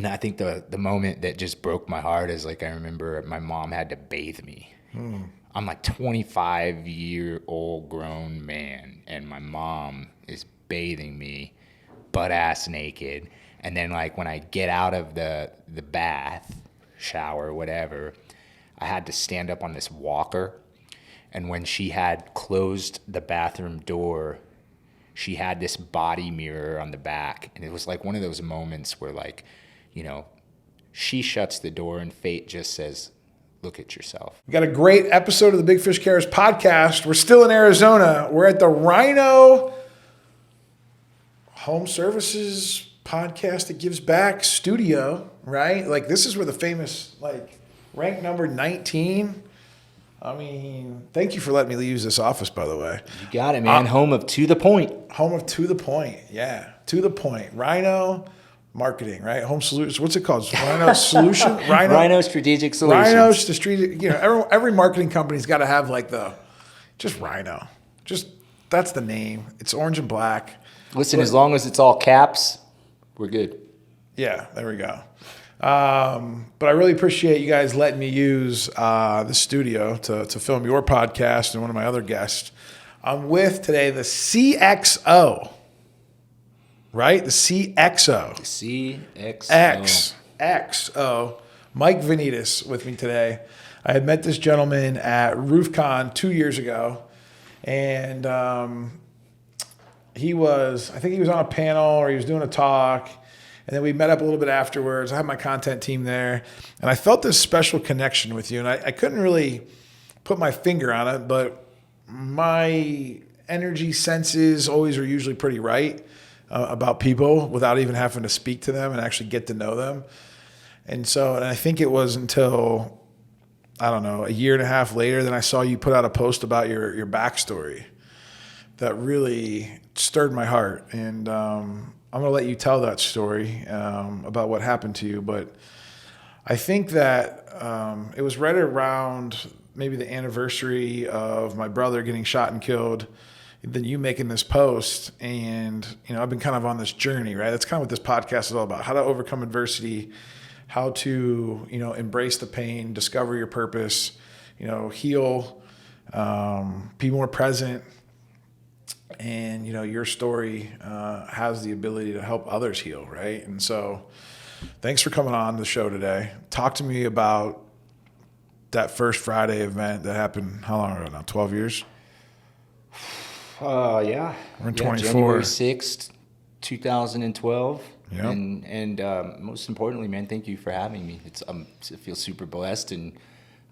And I think the moment that just broke my heart is like, I remember my mom had to bathe me. I'm like 25-year-old grown man, and my mom is bathing me butt ass naked. And then like when I get out of the bath, shower, whatever, I had to stand up on this walker. And when she had closed the bathroom door, she had this body mirror on the back. And it was like one of those moments where like, you know, she shuts the door and fate just says, look at yourself. We got a great episode of the Big Fish Cares podcast. We're still in Arizona. We're at the RYNO Home Services podcast that gives back studio, right? Like this is where the famous, like rank number 19. I mean, thank you for letting me use this office, by the way. You got it, man. Home of To The Point. Home of To The Point. Yeah. To The Point. RYNO Marketing, right? Home Solutions. What's it called? RYNO Solution? RYNO Strategic Solutions. RYNO Strategic. You know, every marketing company's got to have like just RYNO. Just that's the name. It's orange and black. Listen, as long as it's all caps, we're good. Yeah, there we go. But I really appreciate you guys letting me use the studio to film your podcast and one of my other guests. I'm with today the CXO. Right? The CXO. CXO. XO. Mike Venidis with me today. I had met this gentleman at RoofCon 2 years ago. And I think he was on a panel or he was doing a talk. And then we met up a little bit afterwards. I had my content team there. And I felt this special connection with you. And I couldn't really put my finger on it, but my energy senses always are usually pretty right. About people without even having to speak to them and actually get to know them. And I think it was until, I don't know, a year and a half later, then I saw you put out a post about your backstory that really stirred my heart. And I'm going to let you tell that story about what happened to you. But I think that it was right around maybe the anniversary of my brother getting shot and killed, than you making this post. And, you know, I've been kind of on this journey, right? That's kind of what this podcast is all about, how to overcome adversity, how to, you know, embrace the pain, discover your purpose, you know, heal, be more present. And, you know, your story has the ability to help others heal, right? And so thanks for coming on the show today. Talk to me about that first Friday event that happened, how long ago now, 12 years? Yeah. We're in 24. January 6th, 2012. Yep. And most importantly, man, thank you for having me. I feel super blessed, and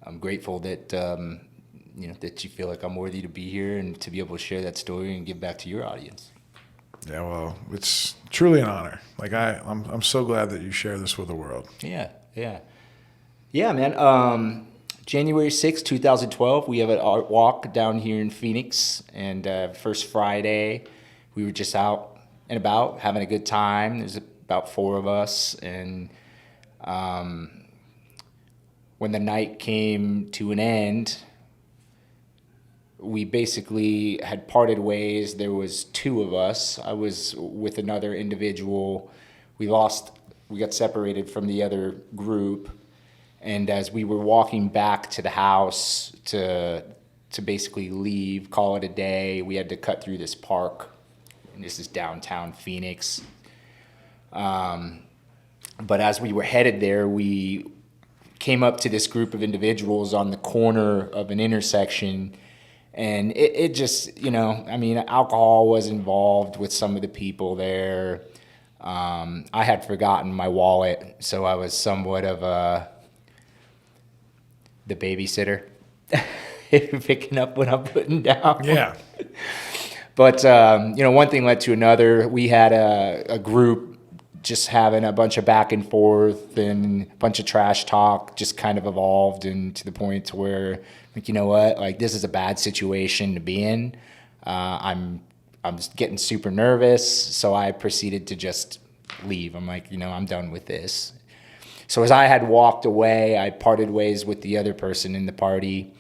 I'm grateful that you know, that you feel like I'm worthy to be here and to be able to share that story and give back to your audience. Yeah, well, it's truly an honor. Like I'm so glad that you share this with the world. Yeah, man. January 6th, 2012, we have an art walk down here in Phoenix. And first Friday, we were just out and about having a good time. There's about 4 of us. And when the night came to an end, we basically had parted ways. There was 2 of us. I was with another individual. We got separated from the other group. And as we were walking back to the house to basically leave, call it a day, we had to cut through this park. And this is downtown Phoenix. But as we were headed there, we came up to this group of individuals on the corner of an intersection. And it just, you know, I mean, alcohol was involved with some of the people there. I had forgotten my wallet, so I was somewhat of the babysitter, picking up what I'm putting down. Yeah. But, you know, one thing led to another. We had a group just having a bunch of back and forth and a bunch of trash talk, just kind of evolved and to the point where, like, you know what, like, this is a bad situation to be in. I'm just getting super nervous, so I proceeded to just leave. I'm like, you know, I'm done with this. So as I had walked away, I parted ways with the other person in the party.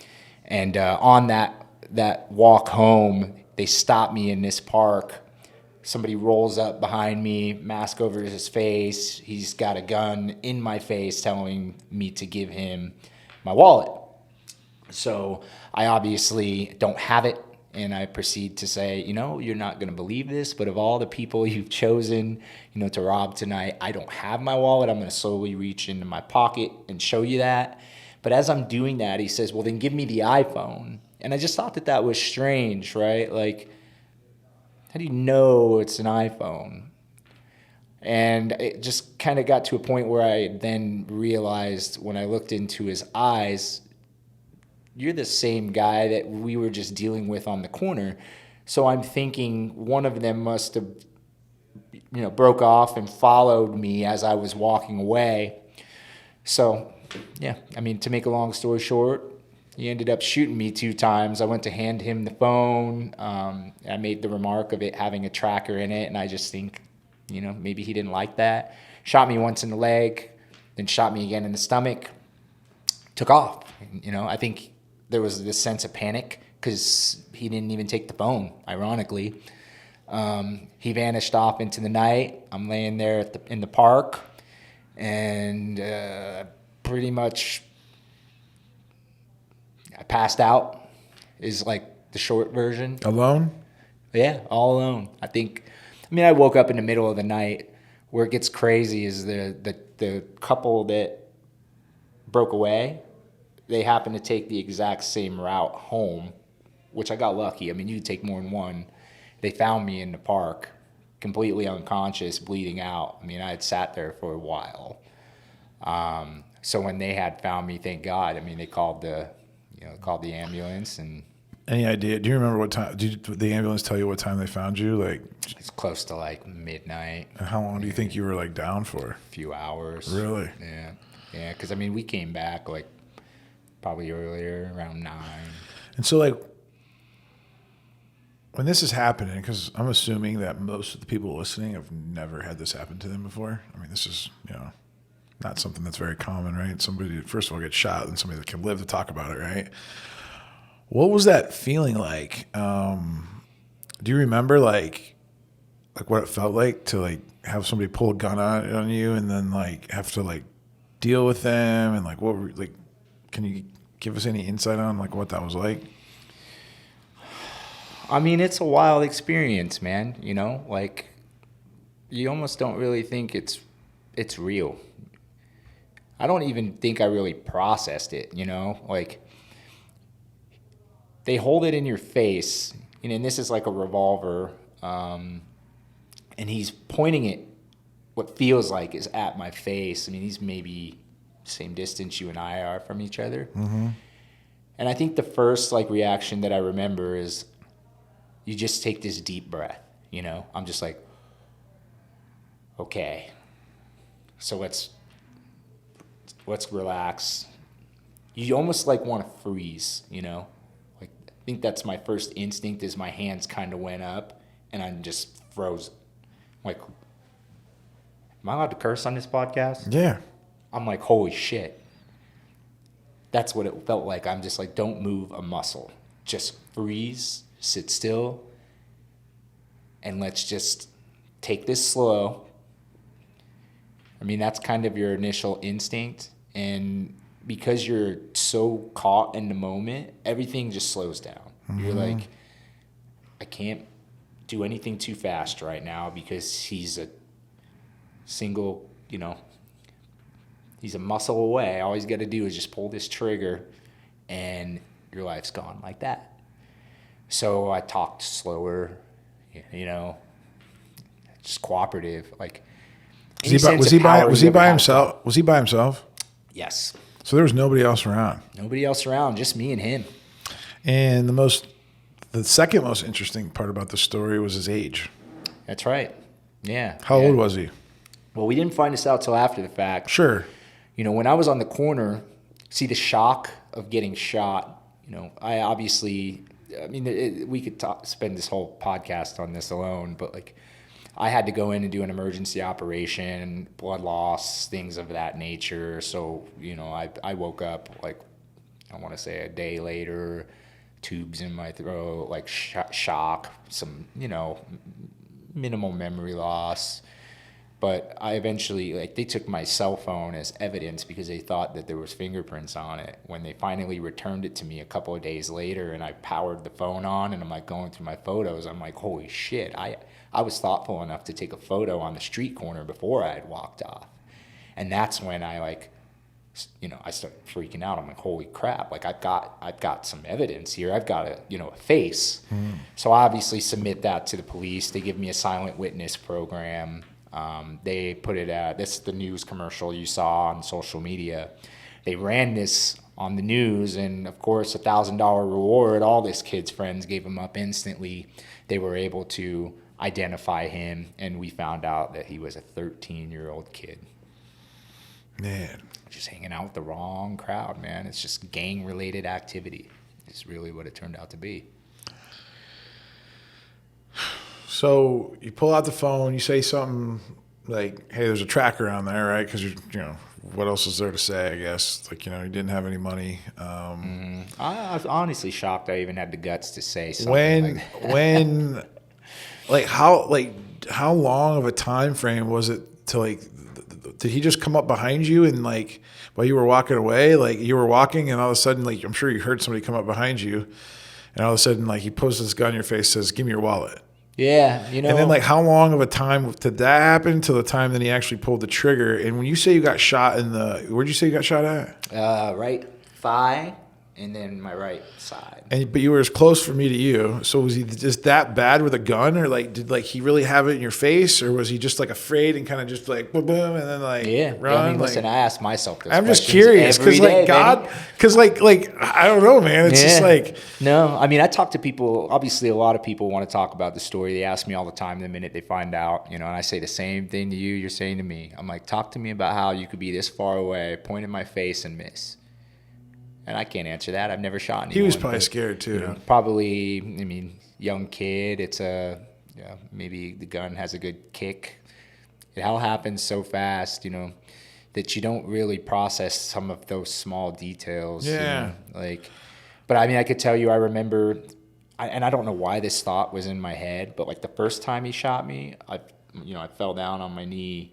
And on that walk home, they stopped me in this park somebody rolls up behind me, mask over his face. He's got a gun in my face telling me to give him my wallet. So I obviously don't have it. And I proceed to say, you're not going to believe this, but of all the people you've chosen, to rob tonight, I don't have my wallet. I'm going to slowly reach into my pocket and show you that. But as I'm doing that, he says, well, then give me the iPhone. And I just thought that was strange, right? Like, how do you know it's an iPhone? And it just kind of got to a point where I then realized when I looked into his eyes, you're the same guy that we were just dealing with on the corner. So I'm thinking one of them must have, broke off and followed me as I was walking away. So, yeah, to make a long story short, he ended up shooting me 2 times. I went to hand him the phone. I made the remark of it having a tracker in it, and I just think, maybe he didn't like that. Shot me once in the leg, then shot me again in the stomach. Took off. I think there was this sense of panic because he didn't even take the phone, ironically. He vanished off into the night. I'm laying there in the park, and pretty much I passed out is like the short version. Alone? Yeah, all alone. I woke up in the middle of the night. Where it gets crazy is the couple that broke away, they happened to take the exact same route home, which I got lucky. You'd take more than one. They found me in the park, completely unconscious, bleeding out. I had sat there for a while. So when they had found me, thank God, they called the ambulance. And any idea? Do you remember what time? Did the ambulance tell you what time they found you? It's close to midnight. And how long do you think you were down for? A few hours. Really? Yeah. Because we came back probably earlier, around 9. And so when this is happening, because I'm assuming that most of the people listening have never had this happen to them before. This is not something that's very common, right? Somebody first of all gets shot, and somebody that can live to talk about it, right? What was that feeling like? Do you remember what it felt like to have somebody pull a gun on you and then have to deal with them, and what were can you give us any insight on what that was like? It's a wild experience, man. You almost don't really think it's real. I don't even think I really processed it, they hold it in your face, and this is like a revolver, and he's pointing it, what feels like is at my face. He's maybe same distance you and I are from each other. Mm-hmm. And I think the first reaction that I remember is you just take this deep breath, I'm just okay, so let's relax. You almost want to freeze, I think that's my first instinct is my hands kind of went up and I'm just frozen. Am I allowed to curse on this podcast? Yeah. I'm holy shit. That's what it felt like. I'm just don't move a muscle. Just freeze, sit still, and let's just take this slow. That's kind of your initial instinct. And because you're so caught in the moment, everything just slows down. Mm-hmm. You're I can't do anything too fast right now because he's a single, he's a muscle away. All he's got to do is just pull this trigger and your life's gone like that. So I talked slower, just cooperative. Was he by himself? Was he by himself? Yes. So there was nobody else around? Nobody else around, just me and him. And the second most interesting part about the story was his age. That's right. Yeah. How old was he? Well, we didn't find this out till after the fact. Sure. When I was on the corner, see the shock of getting shot, I obviously, we could spend this whole podcast on this alone, but I had to go in and do an emergency operation, blood loss, things of that nature. So, I woke up I want to say a day later, tubes in my throat, shock, some, minimal memory loss. But I eventually, like, they took my cell phone as evidence because they thought that there was fingerprints on it. When they finally returned it to me a couple of days later and I powered the phone on and I'm like going through my photos, I'm like, holy shit, I was thoughtful enough to take a photo on the street corner before I had walked off. And that's when I, like, I started freaking out. I'm like, holy crap, like I've got some evidence here. I've got a face. So I obviously submit that to the police. They give me a silent witness program. They put it at, this is the news commercial you saw on social media. They ran this on the news, and of course, $1,000 reward. All this kid's friends gave him up instantly. They were able to identify him, and we found out that he was a 13-year-old kid. Man. Just hanging out with the wrong crowd, man. It's just gang-related activity. It's really what it turned out to be. So you pull out the phone, you say something like, hey, there's a tracker on there, right? Because, what else is there to say, I guess? Like, you didn't have any money. I was honestly shocked I even had the guts to say something how long of a time frame was it to, like, did he just come up behind you and, like, while you were walking away, like, you were walking and all of a sudden, like, I'm sure you heard somebody come up behind you and all of a sudden, like, he pulls this gun in your face, says, give me your wallet. Yeah, And then, like, how long of a time did that happen till the time that he actually pulled the trigger? And when you say you got shot where'd you say you got shot at? Right thigh and then my right side. But you were as close from me to you. So was he just that bad with a gun, or like did like he really have it in your face, or was he just like afraid and kind of just like boom, boom, and then like run? I mean, listen, I asked myself this. I'm just curious because like because like I don't know, man. It's just like no. I mean, I talk to people. Obviously, a lot of people want to talk about the story. They ask me all the time the minute they find out, and I say the same thing to you. You're saying to me. I'm like, talk to me about how you could be this far away, point in my face, and miss. And I can't answer that. I've never shot anyone. He was probably scared too. Probably, I mean, young kid. It's maybe the gun has a good kick. It all happens so fast, that you don't really process some of those small details. Yeah. But I mean, I could tell you, I remember, and I don't know why this thought was in my head, but like the first time he shot me, I fell down on my knee.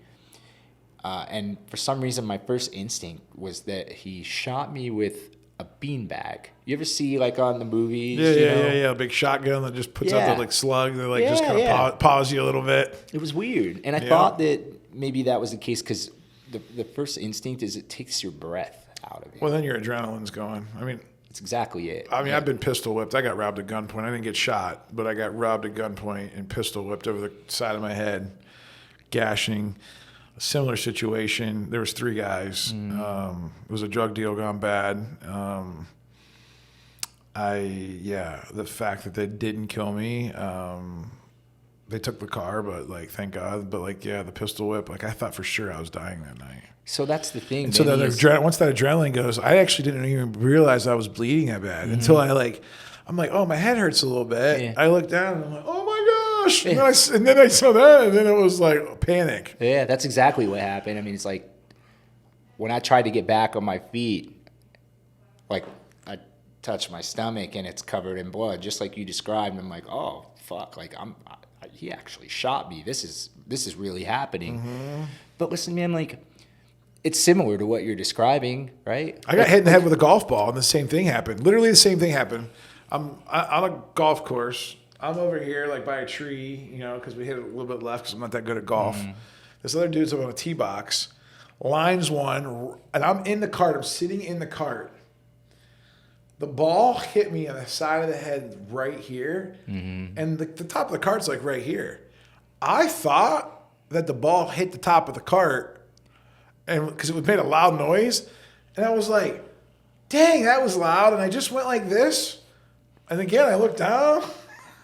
And for some reason, my first instinct was that he shot me with a beanbag. You ever see like on the movies? Yeah. A big shotgun that just puts out the like slug. They like just kind of pause you a little bit. It was weird, and I thought that maybe that was the case because the first instinct is it takes your breath out of you. Well, then your adrenaline's going. I mean, that's exactly it. I mean, I've been pistol whipped. I got robbed at gunpoint. I didn't get shot, but I got robbed at gunpoint and pistol whipped over the side of my head, gashing. Similar situation. There was 3 guys. It was a drug deal gone bad. The fact that they didn't kill me, they took the car, but like, thank God. But like, the pistol whip, like I thought for sure I was dying that night. So that's the thing. And so then once that adrenaline goes, I actually didn't even realize I was bleeding that bad until I'm like, oh, my head hurts a little bit. Yeah. I look down and I'm like, oh my gosh. And then I saw that, and then it was like panic. Yeah, that's exactly what happened. I mean, it's like when I tried to get back on my feet, like I touched my stomach and it's covered in blood, just like you described. I'm like, oh fuck, like he actually shot me. This is really happening. Mm-hmm. But listen, man, like it's similar to what you're describing, right? I got hit in the head with a golf ball, and the same thing happened. Literally the same thing happened. I'm on a golf course. I'm over here like by a tree, because we hit it a little bit left because I'm not that good at golf. Mm. This other dude's up on a tee box, lines one, and I'm in the cart. I'm sitting in the cart. The ball hit me on the side of the head right here, and the top of the cart's like right here. I thought that the ball hit the top of the cart, and because it made a loud noise, and I was like, dang, that was loud, and I just went like this. And again, I looked down.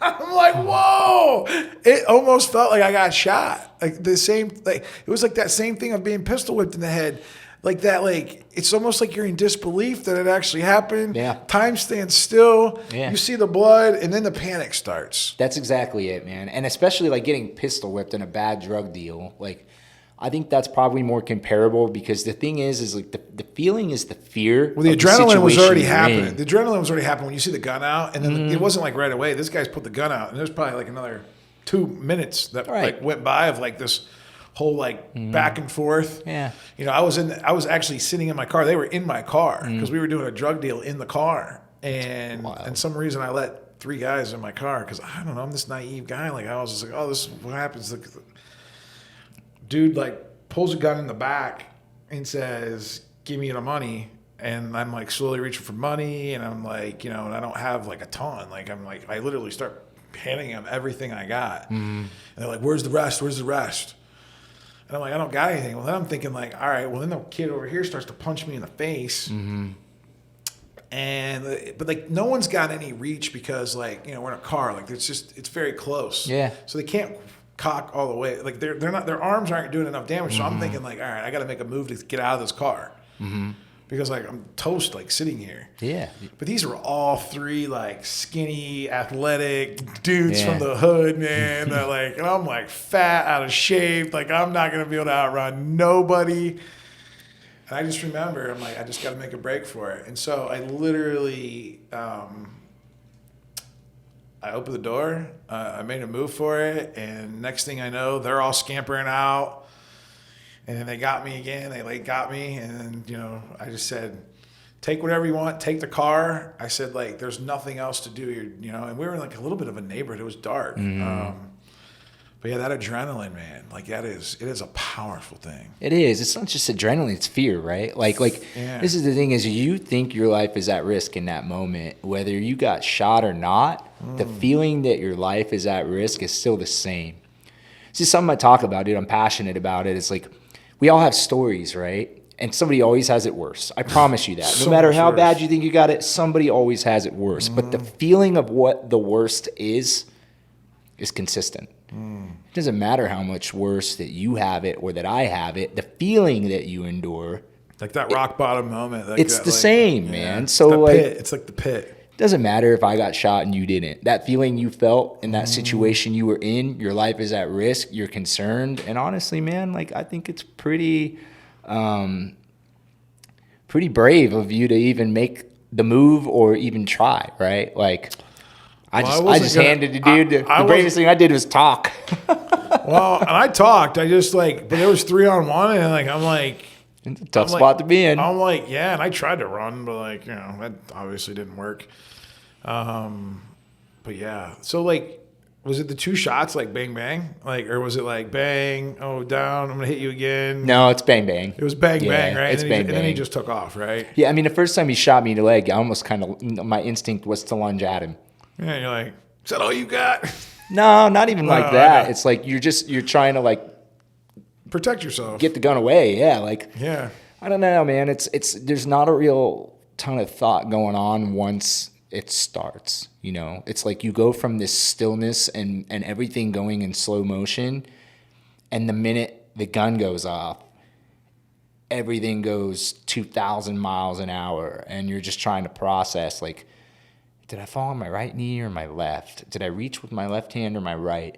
I'm like, whoa! It almost felt like I got shot. Like it was like that same thing of being pistol whipped in the head. Like that, like it's almost like you're in disbelief that it actually happened. Yeah. Time stands still. Yeah. You see the blood, and then the panic starts. That's exactly it, man. And especially like getting pistol whipped in a bad drug deal, like. I think that's probably more comparable because the thing is like the feeling is the fear. Well, the adrenaline was already happening. The adrenaline was already happening when you see the gun out, and then it wasn't like right away. This guy's put the gun out, and there's probably like another 2 minutes that Right. like went by of like this whole like back and forth. Yeah. You know, I was actually sitting in my car. They were in my car because we were doing a drug deal in the car. And Wild. some reason I let 3 guys in my car because I don't know, I'm this naive guy. Like I was just like, oh, this is what happens. Like, dude like pulls a gun in the back and says, give me the money. And I'm like slowly reaching for money, and I'm like, you know, and I don't have like a ton. Like I'm like, I literally start handing them everything I got. And they're like, where's the rest? Where's the rest? And I'm like, I don't got anything. Well, then I'm thinking like, all right, well then the kid over here starts to punch me in the face. But like no one's got any reach because like, you know, we're in a car. Like it's very close. Yeah. So they can't cock all the way. Like they're not, their arms aren't doing enough damage. So I'm thinking like, all right, I got to make a move to get out of this car. Because like I'm toast like sitting here. Yeah. But these were all 3 like skinny, athletic dudes Yeah. from the hood, man. They're like, and I'm like fat, out of shape. Like I'm not gonna be able to outrun nobody. And I just remember, I'm like, I just got to make a break for it. And so I literally, I opened the door. I made a move for it, and next thing I know, they're all scampering out. And then they got me again. They like got me, and then, you know, I just said, take whatever you want. Take the car. I said, like, there's nothing else to do. You know, and we were in like a little bit of a neighborhood. It was dark. But yeah, that adrenaline, man, like it is a powerful thing. It is. It's not just adrenaline, it's fear, right? Like Yeah. This is the thing is you think your life is at risk in that moment. Whether you got shot or not, the feeling that your life is at risk is still the same. It's just something I talk about, dude. I'm passionate about it. It's like we all have stories, right? And somebody always has it worse. I promise you that. So No matter much how worse. bad you think you got it, somebody always has it worse. But the feeling of what the worst is consistent. It doesn't matter how much worse that you have it or that I have it. The feeling that you endure, Like that rock bottom moment. Like it's that, the like, same, yeah. man. It's So the like, pit. It's like the pit. it doesn't matter if I got shot and you didn't. That feeling you felt in that situation you were in, your life is at risk, you're concerned. And honestly, man, like I think it's pretty brave of you to even make the move or even try, right? Like I just handed the dude. The bravest thing I did was talk. Well, and I talked. I just like, but there was 3-on-1, and like I'm like, It's a tough I'm like- spot to be in. I'm like, yeah, and I tried to run, but like, you know, that obviously didn't work. But yeah, so like, was it the 2 shots like bang bang, like, or was it like bang, oh down, I'm gonna hit you again? No, it's bang bang. It was bang Yeah, bang, right? it's and then bang and then he bang. just took off, right? Yeah, I mean, the first time he shot me in the leg, I almost kind of, my instinct was to lunge at him. Yeah, and you're like, is that all you got? No, not even like I that. know. It's like you're trying to like Protect yourself. get the gun away. Yeah, like Yeah. I don't know, man. It's there's not a real ton of thought going on once it starts. You know, it's like you go from this stillness and everything going in slow motion, and the minute the gun goes off, everything goes 2,000 miles an hour, and you're just trying to process like, did I fall on my right knee or my left? Did I reach with my left hand or my right?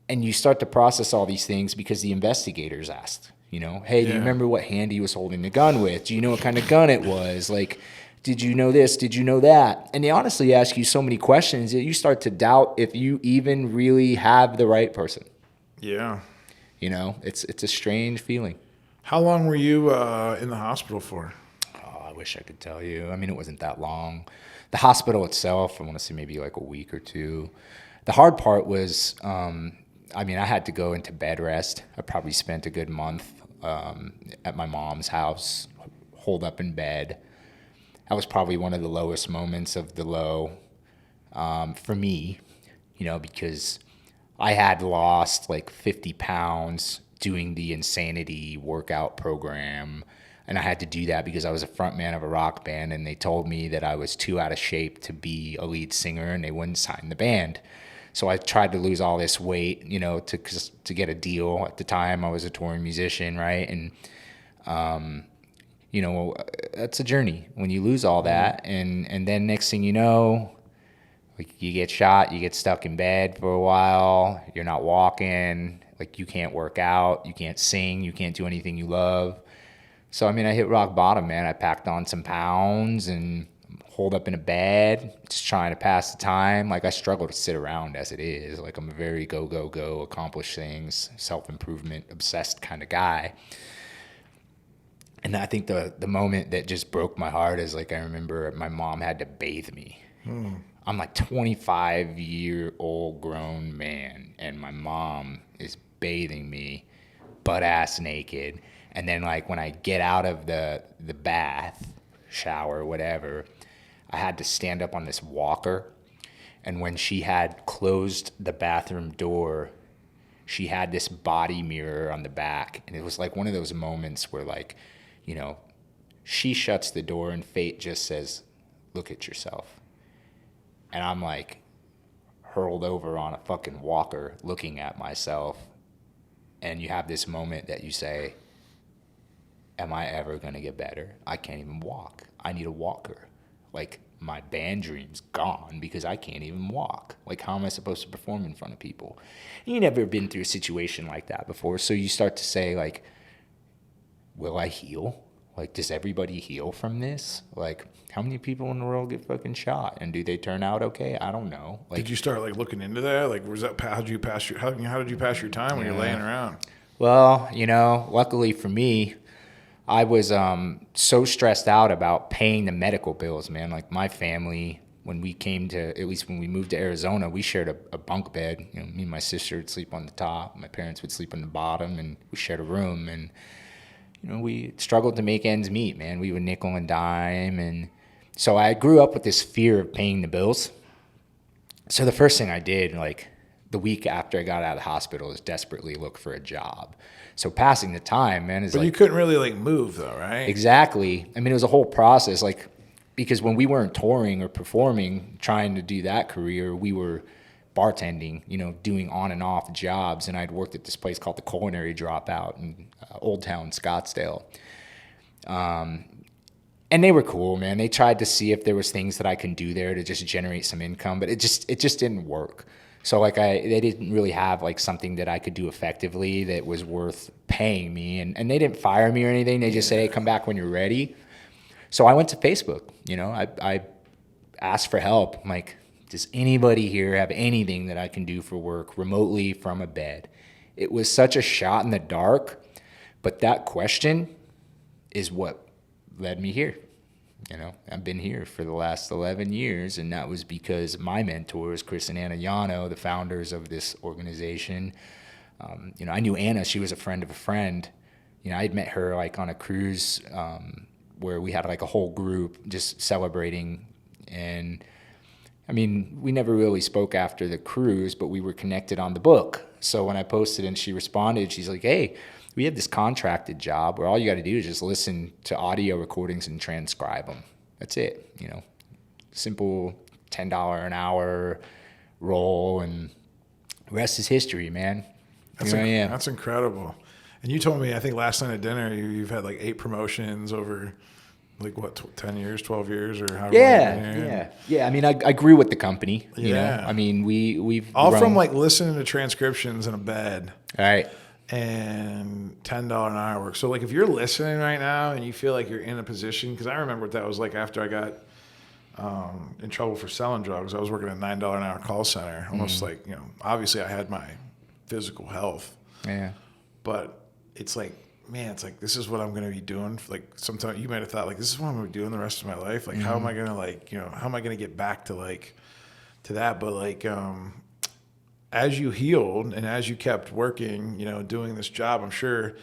And you start to process all these things because the investigators asked, you know, hey, do you Yeah. remember what hand he was holding the gun with? Do you know what kind of gun it was? Like, did you know this? Did you know that? And they honestly ask you so many questions that you start to doubt if you even really have the right person. Yeah. You know, it's a strange feeling. How long were you in the hospital for? Oh, I wish I could tell you. I mean, it wasn't that long. The hospital itself, I want to say maybe like a week or 2. The hard part was, I mean, I had to go into bed rest. I probably spent a good month at my mom's house, holed up in bed. That was probably one of the lowest moments of the low for me, you know, because I had lost like 50 pounds doing the insanity workout program. And I had to do that because I was a front man of a rock band, and they told me that I was too out of shape to be a lead singer, and they wouldn't sign the band. So I tried to lose all this weight, you know, to get a deal. At the time, I was a touring musician, right? And, you know, that's a journey when you lose all that. And then next thing you know, like you get shot, you get stuck in bed for a while, you're not walking, like you can't work out, you can't sing, you can't do anything you love. So, I mean, I hit rock bottom, man. I packed on some pounds and holed up in a bed, just trying to pass the time. Like, I struggle to sit around as it is. Like, I'm a very go, go, go, accomplish things, self-improvement, obsessed kind of guy. And I think the moment that just broke my heart is, like, I remember my mom had to bathe me. I'm like 25-year-old grown man, and my mom is bathing me butt ass naked. And then, like, when I get out of the bath, shower, whatever, I had to stand up on this walker. And when she had closed the bathroom door, she had this body mirror on the back. And it was like one of those moments where, like, you know, she shuts the door and fate just says, look at yourself. And I'm like hurled over on a fucking walker looking at myself. And you have this moment that you say, am I ever going to get better? I can't even walk. I need a walker. Like, my band dream's gone because I can't even walk. Like, how am I supposed to perform in front of people? And you've never been through a situation like that before. So you start to say, like, will I heal? Like, does everybody heal from this? Like, how many people in the world get fucking shot? And do they turn out okay? I don't know. Like, Did you start like looking into that? Like, was that how did you pass your time when you're laying around? well, you know, luckily for me, I was so stressed out about paying the medical bills, man. Like, my family, when we came to, at least when we moved to Arizona, we shared a bunk bed. You know, me and my sister would sleep on the top. My parents would sleep on the bottom, and we shared a room. And, you know, we struggled to make ends meet, man. We would nickel and dime. And so I grew up with this fear of paying the bills. So the first thing I did, like, the week after I got out of the hospital, is desperately look for a job. So passing the time, man, is But like... you couldn't really like move though, right? Exactly. I mean, it was a whole process, like, because when we weren't touring or performing, trying to do that career, we were bartending, you know, doing on and off jobs. And I'd worked at this place called the Culinary Dropout in Old Town, Scottsdale. And they were cool, man. They tried to see if there was things that I can do there to just generate some income, but it just didn't work. So, like, they didn't really have, like, something that I could do effectively that was worth paying me. And they didn't fire me or anything. They just said, hey, come back when you're ready. So I went to Facebook. You know, I asked for help. I'm like, does anybody here have anything that I can do for work remotely from a bed? It was such a shot in the dark, but that question is what led me here. You know, I've been here for the last 11 years, and that was because my mentors, Chris and Anna Yano, the founders of this organization, you know, I knew Anna. She was a friend of a friend. You know, I'd met her, like, on a cruise where we had, like, a whole group just celebrating. And, I mean, we never really spoke after the cruise, but we were connected on the book. So when I posted and she responded, she's like, hey, we have this contracted job where all you got to do is just listen to audio recordings and transcribe them. That's it, you know. Simple $10 an hour role, and the rest is history, man. Here I am. That's incredible. And you told me, I think last night at dinner, you've had like 8 promotions over, like, what, 10 years, 12 years, or however long. Yeah. I mean, I grew with the company. You Yeah. know, I mean, we've all grown. from like listening to transcriptions in a bed. All right. And $10 an hour work. So, like, if you're listening right now and you feel like you're in a position, because I remember what that was like after I got in trouble for selling drugs. I was working at a $9 an hour call center. Almost like, you know, obviously I had my physical health. Yeah. But it's like, man, it's like, this is what I'm going to be doing. Like, sometimes you might have thought, like, this is what I'm going to be doing the rest of my life. Like, how am I going to, like, you know, how am I going to get back to, like, to that? But, like, as you healed and as you kept working, you know, doing this job, I'm sure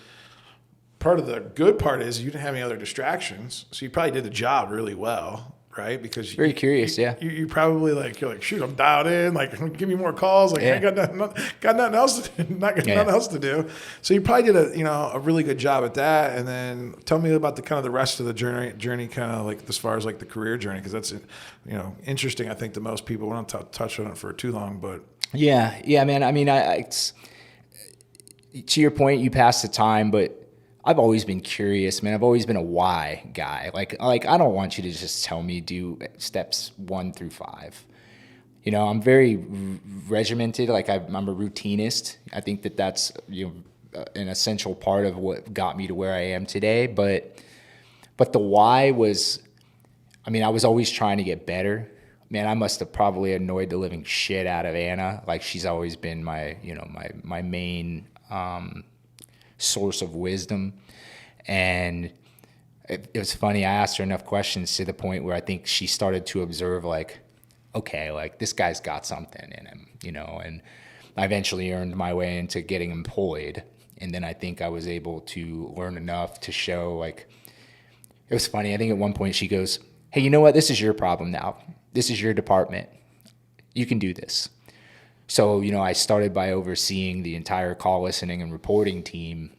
part of the good part is you didn't have any other distractions. So you probably did the job really well, right? Because Very curious, yeah. You probably, like, you're like, shoot, I'm dialed in. Like, give me more calls. Like, I ain't got nothing else to do. Nothing else to do. So you probably did a really good job at that. And then tell me about the kind of the rest of the journey, kind of like as far as like the career journey, because that's, you know, interesting. I think to most people. We don't touch on it for too long, but. Yeah, man. I mean, it's, to your point, you passed the time, but I've always been curious, man. I've always been a why guy. Like I don't want you to just tell me do steps 1 through 5. You know, I'm very regimented. Like, I'm a routinist. I think that's, you know, an essential part of what got me to where I am today. But the why was, I mean, I was always trying to get better. Man, I must have probably annoyed the living shit out of Anna. Like, she's always been my, my main source of wisdom. And it was funny. I asked her enough questions to the point where I think she started to observe, like, okay, like, this guy's got something in him, and I eventually earned my way into getting employed. And then I think I was able to learn enough to show, like, it was funny. I think at one point she goes, hey, you know what? This is your problem now. This is your department. You can do this. So, I started by overseeing the entire call listening and reporting team.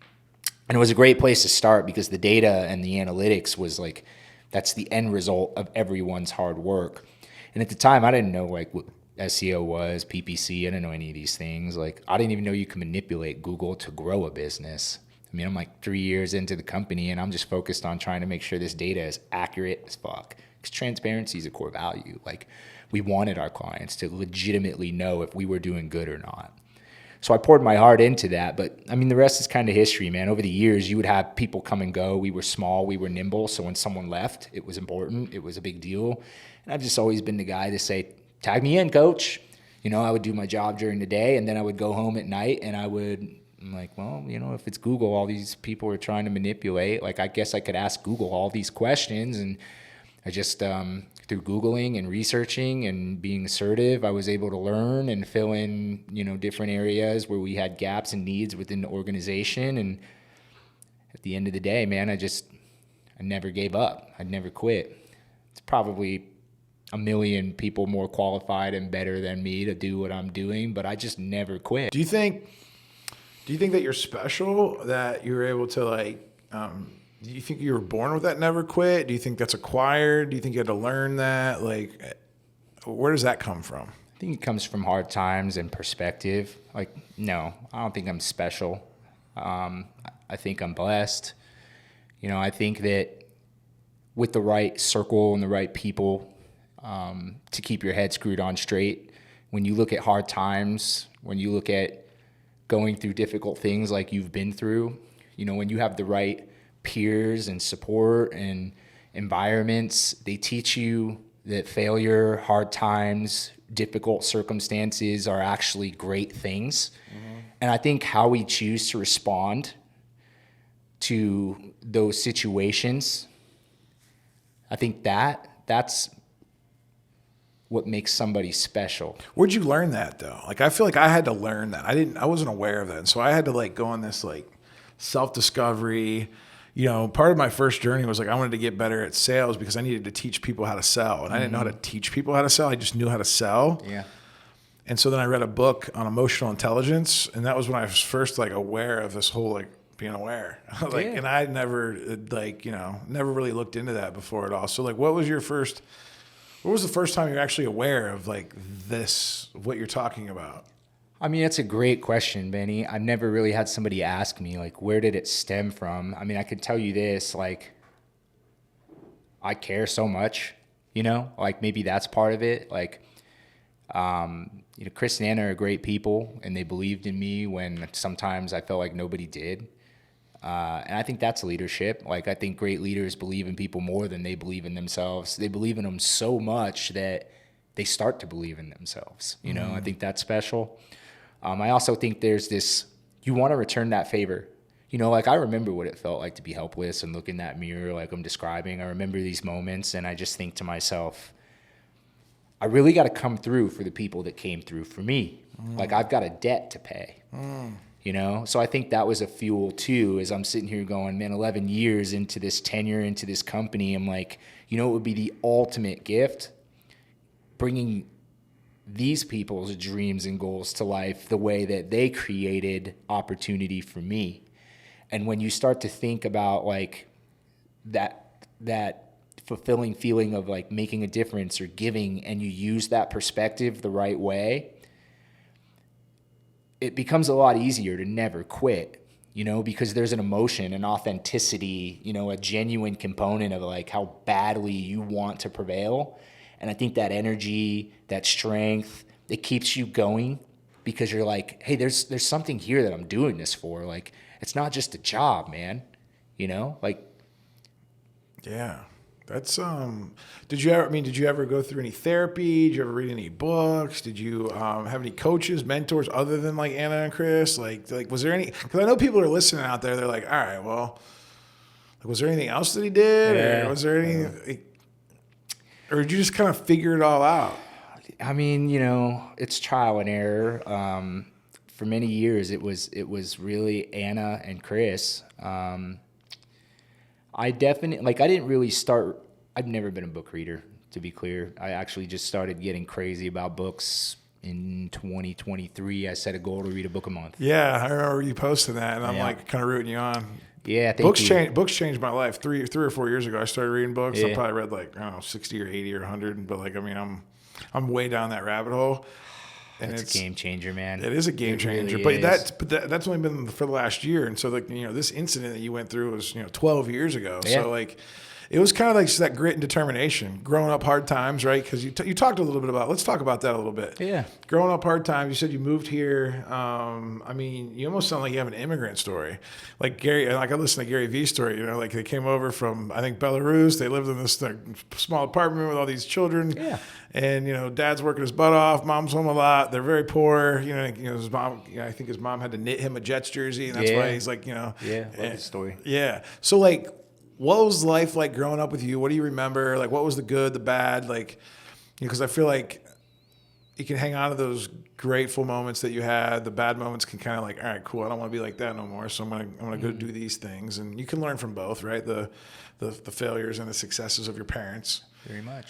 And it was a great place to start because the data and the analytics was like, that's the end result of everyone's hard work. And at the time, I didn't know like what SEO was, PPC. I didn't know any of these things. Like, I didn't even know you can manipulate Google to grow a business. I mean, I'm like 3 years into the company and I'm just focused on trying to make sure this data is accurate as fuck. Because transparency is a core value. Like, we wanted our clients to legitimately know if we were doing good or not. So I poured my heart into that. But I mean, the rest is kind of history, man. Over the years, you would have people come and go. We were small, we were nimble. So when someone left, it was important. It was a big deal. And I've just always been the guy to say, tag me in, coach. I would do my job during the day and then I would go home at night and I'm like, well, if it's Google, all these people are trying to manipulate. Like, I guess I could ask Google all these questions. And I just, through Googling and researching and being assertive, I was able to learn and fill in, different areas where we had gaps and needs within the organization. And at the end of the day, man, I never gave up. I'd never quit. It's probably a million people more qualified and better than me to do what I'm doing, but I just never quit. Do you think that you're special, that you're able to do you think you were born with that never quit? Do you think that's acquired? Do you think you had to learn that? Like, where does that come from? I think it comes from hard times and perspective. Like, no, I don't think I'm special. I think I'm blessed. I think that with the right circle and the right people, to keep your head screwed on straight, when you look at hard times, when you look at going through difficult things like you've been through, when you have the right peers and support and environments, they teach you that failure, hard times, difficult circumstances are actually great things. Mm-hmm. And I think how we choose to respond to those situations, I think that's what makes somebody special. Where'd you learn that though? Like, I feel like I had to learn that. I wasn't aware of that. And so I had to like go on this like self-discovery. Part of my first journey was like, I wanted to get better at sales because I needed to teach people how to sell. And I didn't know how to teach people how to sell. I just knew how to sell. Yeah. And so then I read a book on emotional intelligence. And that was when I was first like aware of this whole like being aware. Like, and I never never really looked into that before at all. So like, what was the first time you were actually aware of like this, what you're talking about? I mean, that's a great question, Benny. I've never really had somebody ask me, like, where did it stem from? I mean, I could tell you this, like, I care so much, like maybe that's part of it. Like, Chris and Anna are great people and they believed in me when sometimes I felt like nobody did. And I think that's leadership. Like, I think great leaders believe in people more than they believe in themselves. They believe in them so much that they start to believe in themselves. I think that's special. I also think there's this, you want to return that favor. Like, I remember what it felt like to be helpless and look in that mirror like I'm describing. I remember these moments and I just think to myself, I really got to come through for the people that came through for me. Like, I've got a debt to pay. So I think that was a fuel too, as I'm sitting here going, man, 11 years into this tenure, into this company, I'm like, it would be the ultimate gift, bringing these people's dreams and goals to life the way that they created opportunity for me. And when you start to think about like that fulfilling feeling of like making a difference or giving, and you use that perspective the right way, it becomes a lot easier to never quit, because there's an emotion, an authenticity, a genuine component of like how badly you want to prevail. And I think that energy, that strength, it keeps you going because you're like, hey, there's something here that I'm doing this for. Like, it's not just a job, man. Like. Yeah. That's did you ever, did you ever go through any therapy? Did you ever read any books? Did you have any coaches, mentors other than like Anna and Chris? Like was there any, because I know people are listening out there, they're like, all right, well, was there anything else that he did? Yeah. Or was there any, or did you just kind of figure it all out? I mean, it's trial and error. For many years, it was really Anna and Chris. I definitely, I didn't really start, I've never been a book reader, to be clear. I actually just started getting crazy about books in 2023. I set a goal to read a book a month. Yeah, I remember you posting that, and I'm like kind of rooting you on. Yeah, thank you. Books changed my life. Three or 4 years ago, I started reading books. Yeah. I probably read like, I don't know, 60 or 80 or 100, but I'm way down that rabbit hole. And it's a game changer, man. It is a game changer, really but that's only been for the last year. And so this incident that you went through was 12 years ago. Yeah. So it was kind of like that grit and determination, growing up hard times, right? Because you talked a little bit about. Let's talk about that a little bit. Yeah. Growing up hard times. You said you moved here. You almost sound like you have an immigrant story, like Gary. Like I listened to Gary V's story. Like they came over from, I think, Belarus. They lived in this small apartment with all these children. Yeah. And Dad's working his butt off. Mom's home a lot. They're very poor. His mom. I think his mom had to knit him a Jets jersey, and that's why he's like, Yeah, love his story. Yeah. So what was life like growing up with you? What do you remember? Like, what was the good, the bad? Because I feel like you can hang on to those grateful moments that you had. The bad moments can kind of like, all right, cool. I don't want to be like that no more. So I'm gonna go do these things, and you can learn from both, right? The failures and the successes of your parents. Very much.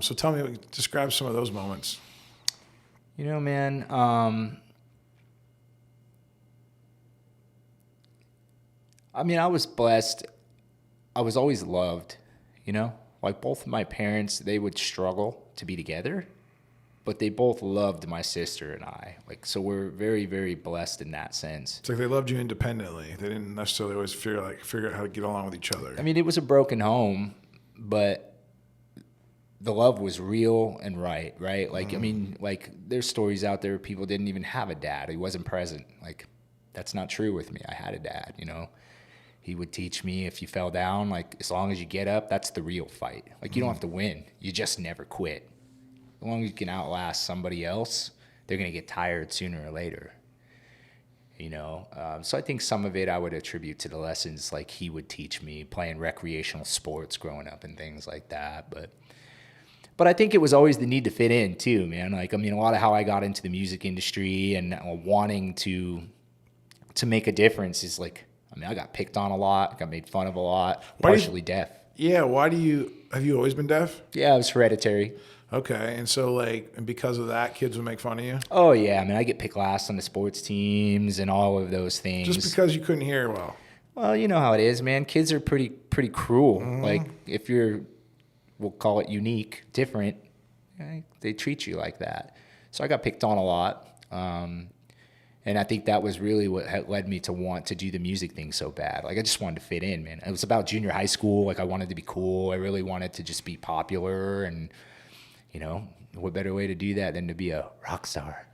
So tell me, describe some of those moments. Man. I was blessed. I was always loved, Like both of my parents, they would struggle to be together, but they both loved my sister and I. So we're very, very blessed in that sense. It's like they loved you independently. They didn't necessarily always figure out how to get along with each other. It was a broken home, but the love was real and right? There's stories out there people didn't even have a dad. He wasn't present. That's not true with me. I had a dad, He would teach me if you fell down, as long as you get up, that's the real fight. You don't have to win. You just never quit. As long as you can outlast somebody else, they're going to get tired sooner or later. So I think some of it I would attribute to the lessons he would teach me playing recreational sports growing up and things like that. But I think it was always the need to fit in too, man. A lot of how I got into the music industry and wanting to make a difference is I got picked on a lot, got made fun of a lot, partially deaf. Yeah, have you always been deaf? Yeah, it was hereditary. Okay, and so and because of that, kids would make fun of you? Oh yeah, I get picked last on the sports teams and all of those things. Just because you couldn't hear well? Well, you know how it is, man. Kids are pretty cruel. Mm-hmm. If you're, we'll call it unique, different, they treat you like that. So I got picked on a lot. And I think that was really what had led me to want to do the music thing so bad. I just wanted to fit in, man. It was about junior high school. I wanted to be cool. I really wanted to just be popular. And, what better way to do that than to be a rock star?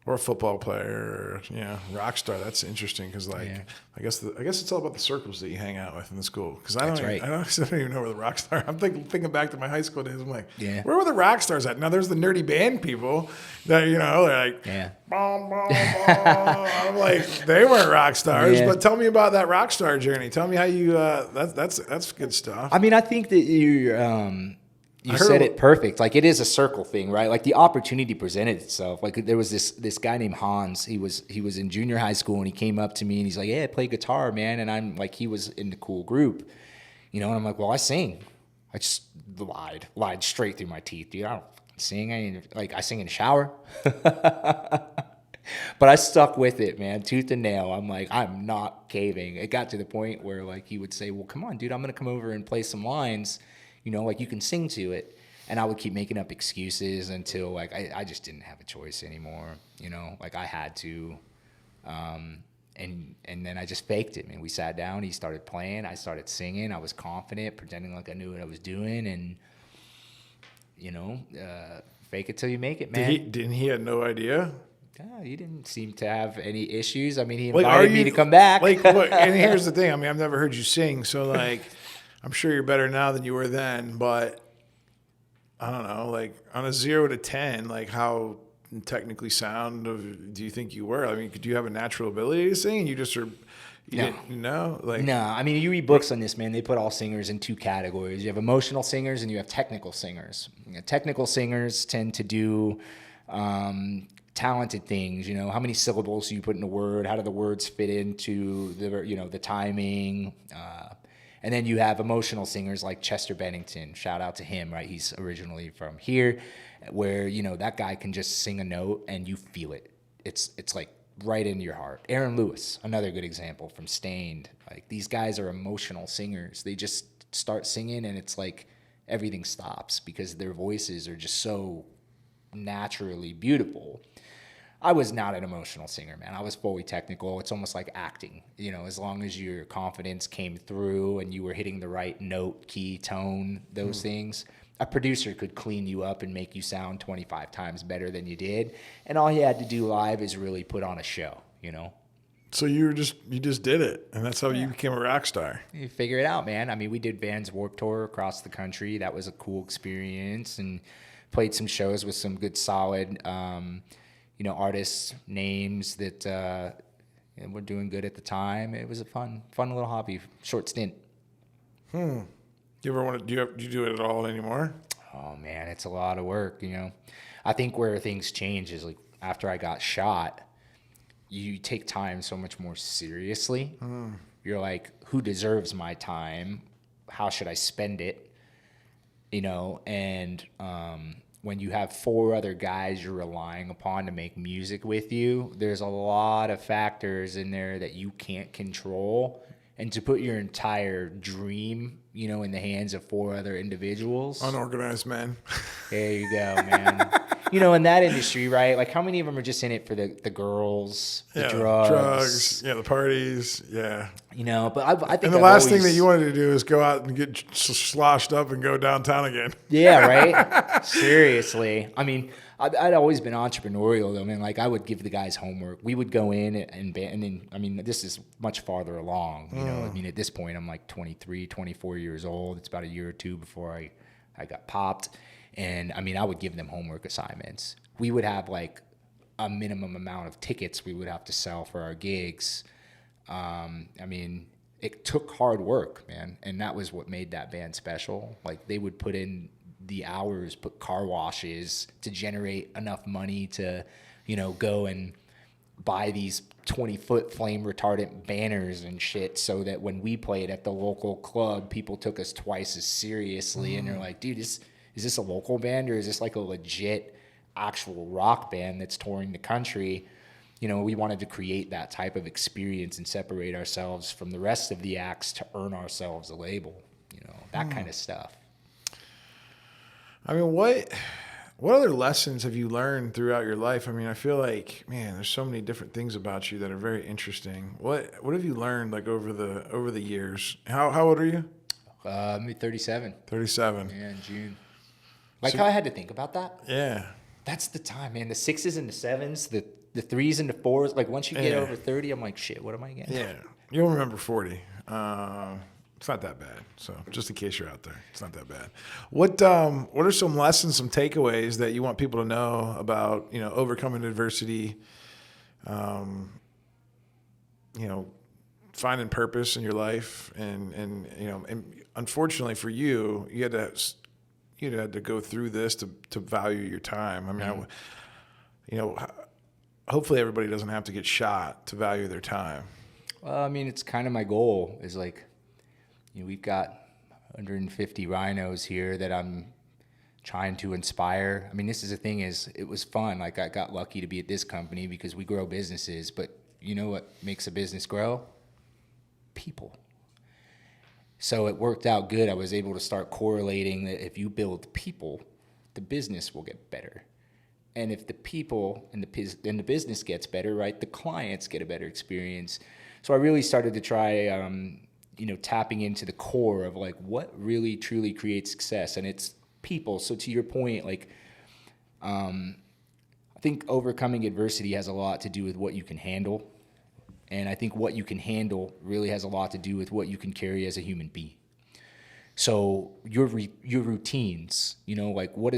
Or a football player, or, rock star. That's interesting because, I guess it's all about the circles that you hang out with in the school. Because I don't even know where the rock star. I'm thinking back to my high school days. I'm like, where were the rock stars at? Now there's the nerdy band people that they're like, bom, bom, bom. I'm like, they weren't rock stars. Yeah. But tell me about that rock star journey. Tell me how you. That's good stuff. I think that you said it perfect. It is a circle thing, right? The opportunity presented itself. There was this guy named Hans. He was in junior high school, and he came up to me and he's like, "Hey, I play guitar, man." And I'm like, he was in the cool group, and I'm like, "Well, I sing." I just lied straight through my teeth, dude. I don't sing. I sing in the shower. But I stuck with it, man, tooth and nail. I'm like, I'm not caving. It got to the point where he would say, "Well, come on, dude, I'm gonna come over and play some lines. You can sing to it." And I would keep making up excuses until I just didn't have a choice anymore. I had to. And then I just faked it, man. We sat down, he started playing, I started singing, I was confident, pretending like I knew what I was doing, and fake it till you make it, man. Didn't he had no idea? Yeah, he didn't seem to have any issues. He invited me to come back. And here's the thing. I've never heard you sing, so I'm sure you're better now than you were then, but I don't know, like on a 0 to 10, like how technically sound do you think you were? I mean, could you have a natural ability to sing and you just are, you No. didn't know? Like, No, I mean, you read books on this, man. They put all singers in two categories. You have emotional singers and you have technical singers. Technical singers tend to do talented things. How many syllables do you put in a word? How do the words fit into the timing? And then you have emotional singers like Chester Bennington. Shout out to him, right? He's originally from here, where that guy can just sing a note and you feel it. It's like right into your heart. Aaron Lewis, another good example from Stained. Like these guys are emotional singers. They just start singing and it's like everything stops because their voices are just so naturally beautiful. I was not an emotional singer, man. I was fully technical. It's almost like acting. As long as your confidence came through and you were hitting the right note, key, tone, those things, a producer could clean you up and make you sound 25 times better than you did. And all you had to do live is really put on a show, so you just did it, and that's how you became a rock star. You figure it out, man. I mean, we did Vans Warped Tour across the country. That was a cool experience, and played some shows with some good, solid, artists' names that were doing good at the time. It was a fun little hobby, short stint. You ever want to do you do it at all anymore? Oh man, it's a lot of work. I think where things change is like after I got shot, you take time so much more seriously. You're like, who deserves my time? How should I spend it? And when you have 4 other guys you're relying upon to make music with you, there's a lot of factors in there that you can't control. And to put your entire dream, in the hands of 4 other individuals. Unorganized men. There you go, man. In that industry, right? Like how many of them are just in it for the girls, the drugs, the parties, yeah. But I think and the last thing that you wanted to do is go out and get sloshed up and go downtown again. Yeah, right? Seriously. I mean, I'd always been entrepreneurial, though, man. Like, I would give the guys homework. We would go in and then, I mean, this is much farther along, I mean, at this point, I'm like 23, 24 years old. It's about a year or two before I got popped. And, I mean, I would give them homework assignments. We would have, like, a minimum amount of tickets we would have to sell for our gigs. I mean, it took hard work, man. And that was what made that band special. Like, they would put in the hours, put car washes to generate enough money to, go and buy these 20-foot flame retardant banners and shit so that when we played at the local club, people took us twice as seriously. And they're like, dude, is this a local band or is this like a legit actual rock band that's touring the country? We wanted to create that type of experience and separate ourselves from the rest of the acts to earn ourselves a label, that kind of stuff. I mean, what other lessons have you learned throughout your life? I mean, I feel like, man, there's so many different things about you that are very interesting. What have you learned like over the years? How old are you? I'm 37. 37. Yeah, in June. Like how I had to think about that. Yeah. That's the time, man. The 6s and the 7s, the 3s and the 4s. Like once you get over 30, I'm like, shit, what am I getting? Yeah. You'll remember 40. It's not that bad. So just in case you're out there, it's not that bad. What are some lessons, some takeaways that you want people to know about, overcoming adversity, finding purpose in your life, and unfortunately for you, you had to go through this to value your time. I mean, hopefully everybody doesn't have to get shot to value their time. Well, I mean, it's kind of my goal is like, we've got 150 RYNOs here that I'm trying to inspire. I mean, this is the thing is it was fun. Like I got lucky to be at this company because we grow businesses, but you know what makes a business grow? People. So it worked out good. I was able to start correlating that if you build people, the business will get better. And if the people and the business gets better, right, the clients get a better experience. So I really started to try, tapping into the core of like what really truly creates success, and it's people. So to your point, like, I think overcoming adversity has a lot to do with what you can handle, and I think what you can handle really has a lot to do with what you can carry as a human being. So your routines, like what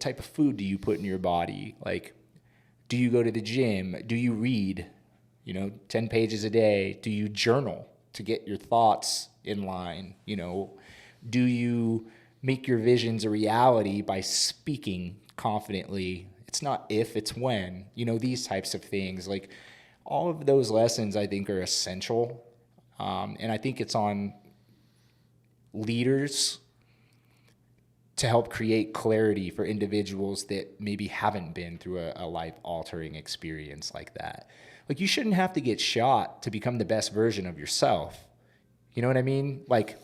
type of food do you put in your body? Like, do you go to the gym? Do you read, 10 pages a day? Do you journal to get your thoughts in line? Do you make your visions a reality by speaking confidently? It's not if, it's when, these types of things. Like, all of those lessons I think are essential. And I think it's on leaders to help create clarity for individuals that maybe haven't been through a life-altering experience like that. Like, you shouldn't have to get shot to become the best version of yourself. You know what I mean? Like,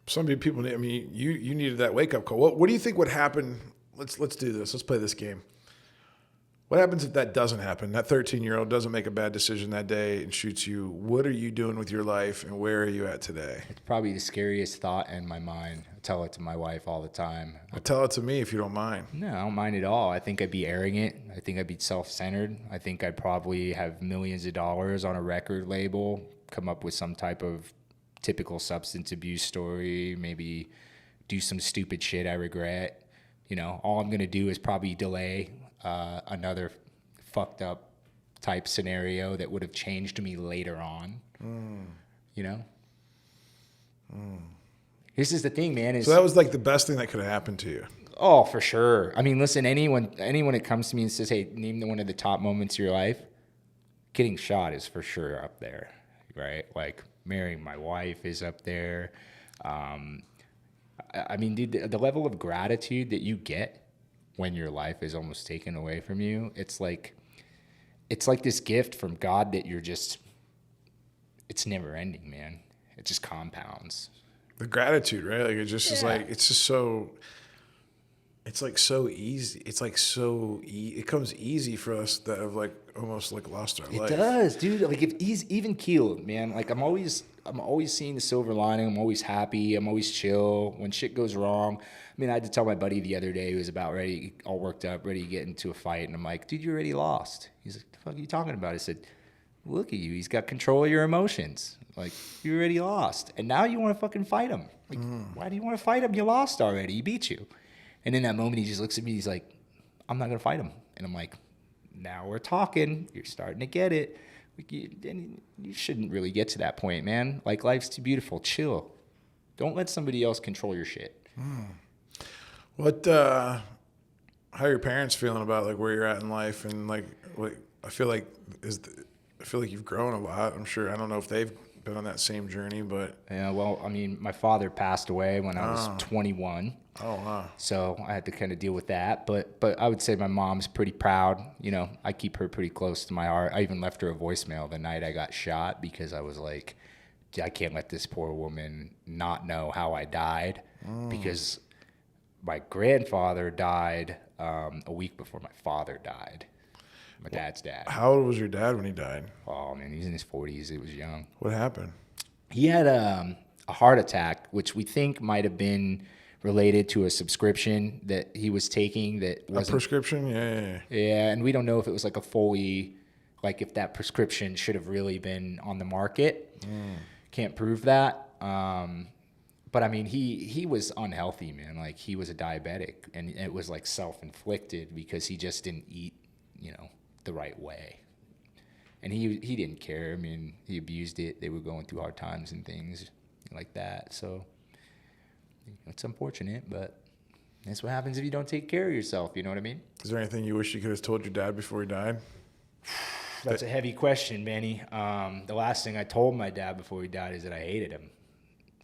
some people need, you needed that wake-up call. What do you think would happen? Let's do this. Let's play this game. What happens if that doesn't happen? That 13-year-old doesn't make a bad decision that day and shoots you. What are you doing with your life, and where are you at today? it's probably the scariest thought in my mind. I tell it to my wife all the time. Tell it to me if you don't mind. No, I don't mind at all. I think I'd be arrogant. I think I'd be self-centered. I think I'd probably have millions of dollars on a record label, come up with some type of typical substance abuse story, maybe do some stupid shit I regret. All I'm going to do is probably delay another fucked up type scenario that would have changed me later on. This is the thing, man. So that was like the best thing that could have happened to you. Oh, for sure. I mean, listen, anyone that comes to me and says, hey, name one of the top moments of your life, getting shot is for sure up there, right? Like, marrying my wife is up there. I mean, dude, the level of gratitude that you get when your life is almost taken away from you, it's like this gift from God that it's never ending, man. It just compounds. The gratitude, right? Like, it just is like, it's just so, it's like so easy. It's like it comes easy for us that have like almost like lost our life. It does, dude. Like, if he's even keeled, man, like I'm always seeing the silver lining. I'm always happy. I'm always chill. When shit goes wrong, I mean, I had to tell my buddy the other day, who was about ready, all worked up, ready to get into a fight. And I'm like, dude, you already lost. He's like, the fuck are you talking about? I said, look at you. He's got control of your emotions. Like, you already lost. And now you want to fucking fight him. Like, why do you want to fight him? You lost already. He beat you. And in that moment, he just looks at me. He's like, I'm not going to fight him. And I'm like, now we're talking. You're starting to get it. You shouldn't really get to that point, man. Like, life's too beautiful. Chill. Don't let somebody else control your shit. How are your parents feeling about like where you're at in life? And like I feel like you've grown a lot. I'm sure. I don't know if they've been on that same journey, but yeah. Well, I mean, my father passed away when I was 21. Oh wow. So I had to kind of deal with that. But I would say my mom's pretty proud. I keep her pretty close to my heart. I even left her a voicemail the night I got shot because I was like, I can't let this poor woman not know how I died, because my grandfather died a week before my father died. My dad's dad. How old was your dad when he died? Oh, man, he's in his 40s. He was young. What happened? He had a heart attack, which we think might have been related to a subscription that he was taking that wasn't... A prescription? Yeah. Yeah, and we don't know if it was like if that prescription should have really been on the market. Can't prove that. But I mean, he was unhealthy, man. Like, he was a diabetic, and it was like self-inflicted because he just didn't eat, the right way. And he didn't care. I mean, he abused it. They were going through hard times and things like that. So it's unfortunate, but that's what happens if you don't take care of yourself. You know what I mean? Is there anything you wish you could have told your dad before he died? That's a heavy question, Manny. The last thing I told my dad before he died is that I hated him.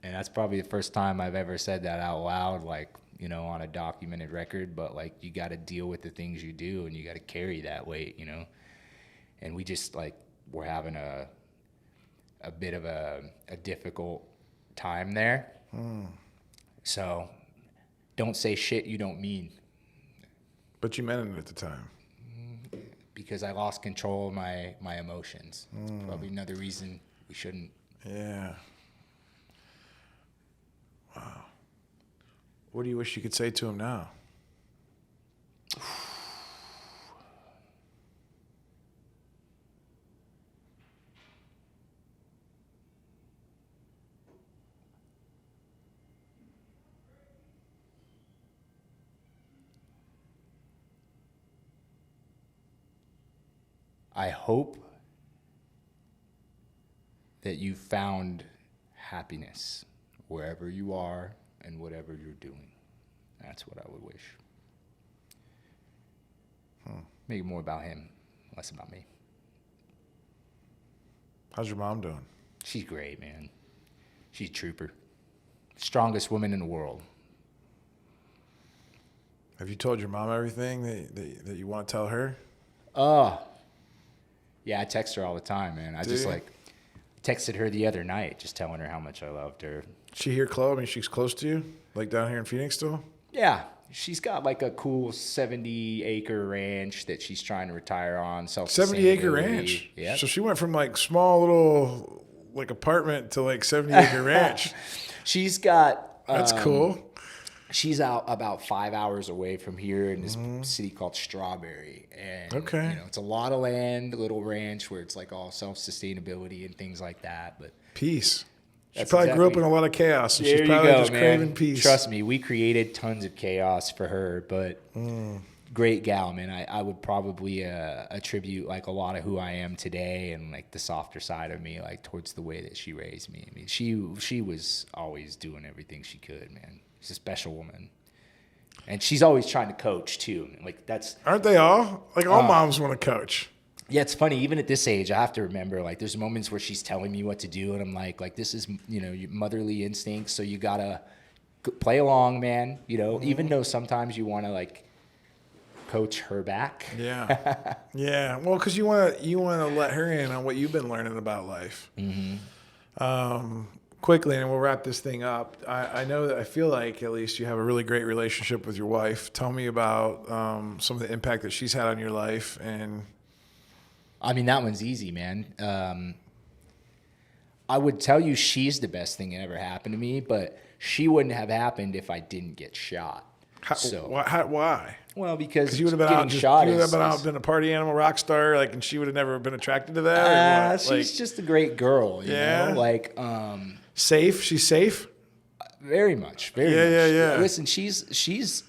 And that's probably the first time I've ever said that out loud, like, on a documented record. But, like, you got to deal with the things you do, and you got to carry that weight, And we just, like, we're having a bit of a difficult time there. So don't say shit you don't mean. But you meant it at the time. Because I lost control of my emotions. It's probably another reason we shouldn't. Yeah. Wow. What do you wish you could say to him now? I hope that you found happiness wherever you are and whatever you're doing. That's what I would wish. Make it more about him, less about me. How's your mom doing? She's great, man. She's a trooper. Strongest woman in the world. Have you told your mom everything that you want to tell her? Yeah, I text her all the time, man. I just texted her the other night, just telling her how much I loved her. She here close? I mean, she's close to you? Like down here in Phoenix still? Yeah, she's got like a cool 70-acre ranch that she's trying to retire on. 70-acre ranch? Yeah. So she went from like small little like apartment to like 70-acre ranch. She's got... That's cool. She's out about 5 hours away from here in this city called Strawberry. And, it's a lot of land, a little ranch where it's like all self-sustainability and things like that. But peace. She probably grew up in a lot of chaos. And she's probably just craving peace. Trust me, we created tons of chaos for her, but great gal, man. I would probably attribute like a lot of who I am today and like the softer side of me, like towards the way that she raised me. I mean, she was always doing everything she could, man. She's a special woman. And she's always trying to coach too. Like that's... Aren't they all? Like all moms want to coach. Yeah, it's funny. Even at this age, I have to remember, like, there's moments where she's telling me what to do, and I'm like, this is, your motherly instincts, so you gotta play along, man. Even though sometimes you want to like coach her back. Yeah, yeah. Well, because you want to let her in on what you've been learning about life. Quickly, and we'll wrap this thing up. I know that I feel like at least you have a really great relationship with your wife. Tell me about some of the impact that she's had on your life. And I mean, that one's easy, man. I would tell you she's the best thing that ever happened to me, but she wouldn't have happened if I didn't get shot. Why? Well, because you would have been out, been a party animal, rock star, like, and she would have never been attracted to that. She's just a great girl, you know? Like, safe. She's safe. Very much. Very much. Yeah. Listen, she's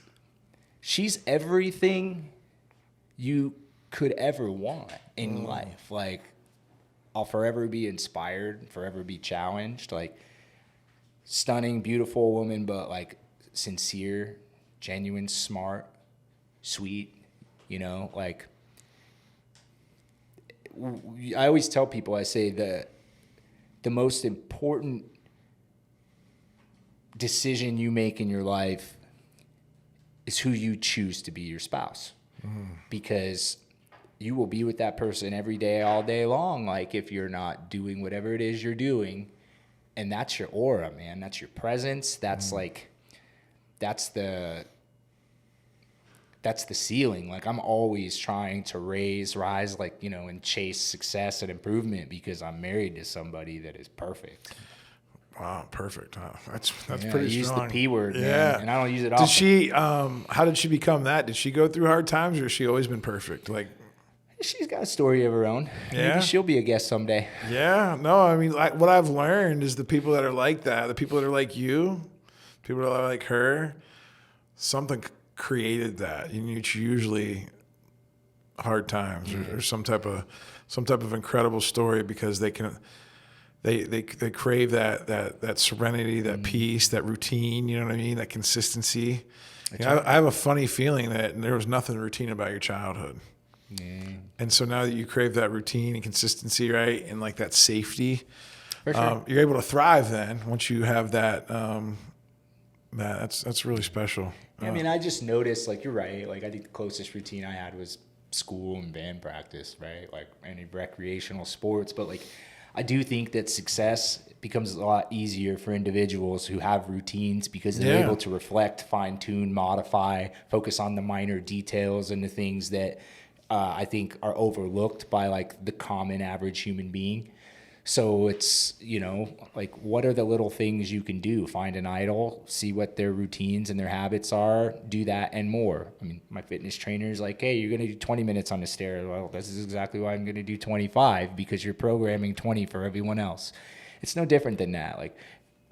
everything you could ever want in life. Like, I'll forever be inspired, forever be challenged. Like, stunning, beautiful woman, but like sincere, genuine, smart, sweet, like I always tell people, I say that the most important decision you make in your life is who you choose to be your spouse. Because you will be with that person every day, all day long. Like if you're not doing whatever it is you're doing, and that's your aura, man. That's your presence. That's that's the ceiling. Like I'm always trying to rise, like, and chase success and improvement because I'm married to somebody that is perfect. Wow, perfect. Huh? That's pretty strong. Use the P word, man, and I don't use it often. Did she? How did she become that? Did she go through hard times, or has she always been perfect? Like, she's got a story of her own. Yeah, maybe she'll be a guest someday. Yeah, no, I mean, like, what I've learned is the people that are like that, the people that are like you, people that are like her, something created that. It's usually hard times or some type of incredible story because they can. They crave that serenity, that peace, that routine, you know what I mean? That consistency. I have a funny feeling that there was nothing routine about your childhood. Yeah. And so now that you crave that routine and consistency, right? And like that safety, for sure. You're able to thrive then once you have that, that's really special. Yeah, I mean, I just noticed, like, you're right. Like, I think the closest routine I had was school and band practice, right? Like any recreational sports, but like, I do think that success becomes a lot easier for individuals who have routines because they're able to reflect, fine-tune, modify, focus on the minor details and the things that I think are overlooked by like the common average human being. So it's, like, what are the little things you can do? Find an idol, see what their routines and their habits are, do that and more. I mean, my fitness trainer is like, hey, you're going to do 20 minutes on the stairs. Well, this is exactly why I'm going to do 25 because you're programming 20 for everyone else. It's no different than that. Like,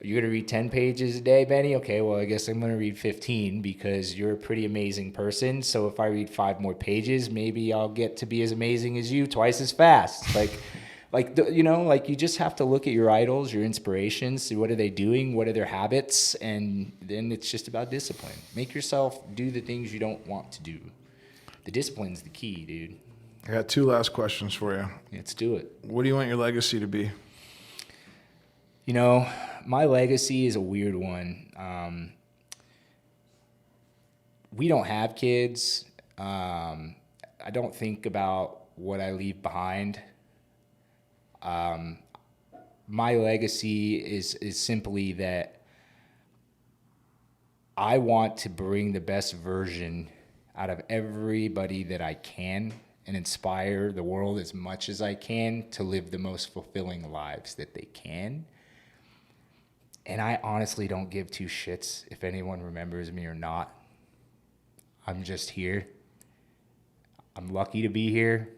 You're going to read 10 pages a day, Benny? Okay, well, I guess I'm going to read 15 because you're a pretty amazing person. So if I read 5 more pages, maybe I'll get to be as amazing as you twice as fast. Like you just have to look at your idols, your inspirations, see what are they doing, what are their habits, and then it's just about discipline. Make yourself do the things you don't want to do. The discipline's the key, dude. I got 2 last questions for you. Let's do it. What do you want your legacy to be? You know, my legacy is a weird one. We don't have kids. I don't think about what I leave behind. My legacy is simply that I want to bring the best version out of everybody that I can and inspire the world as much as I can to live the most fulfilling lives that they can. And I honestly don't give 2 shits if anyone remembers me or not. I'm just here. I'm lucky to be here.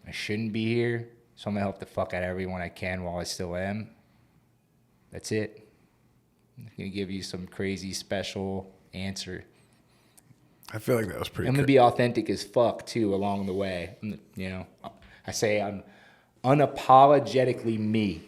I shouldn't be here. So I'm going to help the fuck out of everyone I can while I still am. That's it. I'm going to give you some crazy special answer. I feel like that was pretty I'm going to be authentic as fuck, too, along the way. You know, I say I'm unapologetically me.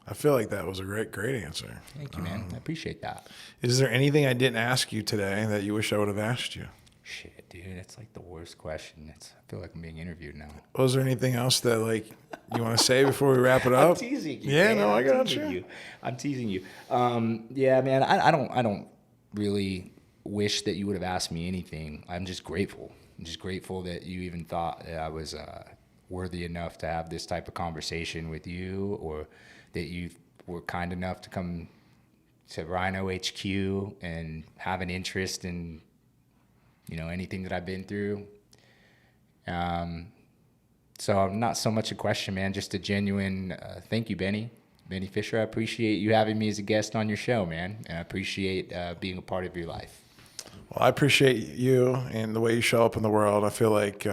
I feel like that was a great answer. Thank you, man. I appreciate that. Is there anything I didn't ask you today that you wish I would have asked you? Shit, dude, that's like the worst question. I feel like I'm being interviewed now. Was there anything else that like you want to say before we wrap it up? I'm teasing you. Yeah, man. no, I got you. I'm teasing you. Yeah, man, I don't really wish that you would have asked me anything. I'm just grateful. I'm just grateful that you even thought that I was worthy enough to have this type of conversation with you, or that you were kind enough to come to RYNO HQ and have an interest in, you know, anything that I've been through. So not so much a question, man, just a genuine thank you, Benny Fisher. I appreciate you having me as a guest on your show, man. And I appreciate being a part of your life. Well, I appreciate you and the way you show up in the world. I feel like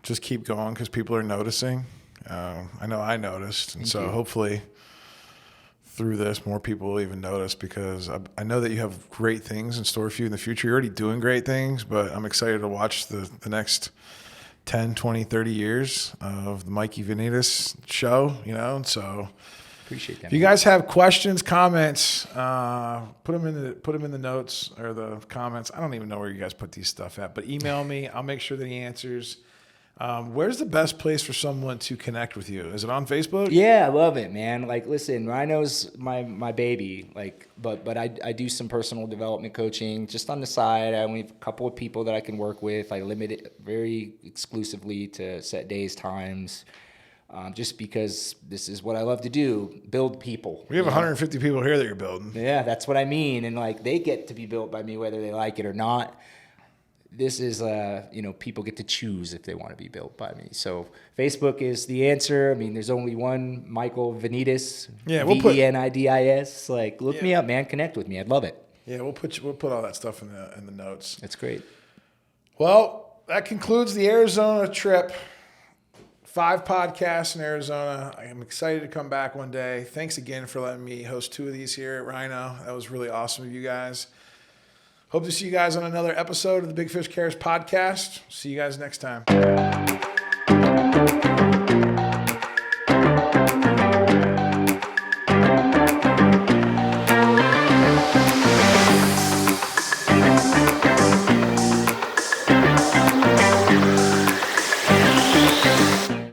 just keep going because people are noticing. I know I noticed. And so hopefully through this, more people will even notice, because I know that you have great things in store for you in the future. You're already doing great things, but I'm excited to watch the next 10, 20, 30 years of the Mikey Venidis show, you know, and so appreciate that. If you guys have questions, comments, put them in the notes or the comments. I don't even know where you guys put these stuff at, but email me. I'll make sure that he answers. Where's the best place for someone to connect with you? Is it on Facebook? Yeah, I love it, man. Like, listen, RYNO's my baby. Like, but I do some personal development coaching just on the side. I only have a couple of people that I can work with. I limit it very exclusively to set days, times, just because this is what I love to do, build people. We have 150 people here that you're building. Yeah, that's what I mean. And like, they get to be built by me whether they like it or not. This is, people get to choose if they want to be built by me. So Facebook is the answer. I mean, there's only one, Michael Venidis. Yeah, Venidis. Like, look me up, man. Connect with me. I'd love it. Yeah, we'll put all that stuff in the notes. That's great. Well, that concludes the Arizona trip. 5 podcasts in Arizona. I am excited to come back one day. Thanks again for letting me host 2 of these here at RYNO. That was really awesome of you guys. Hope to see you guys on another episode of the Big Fish Cares podcast. See you guys next time.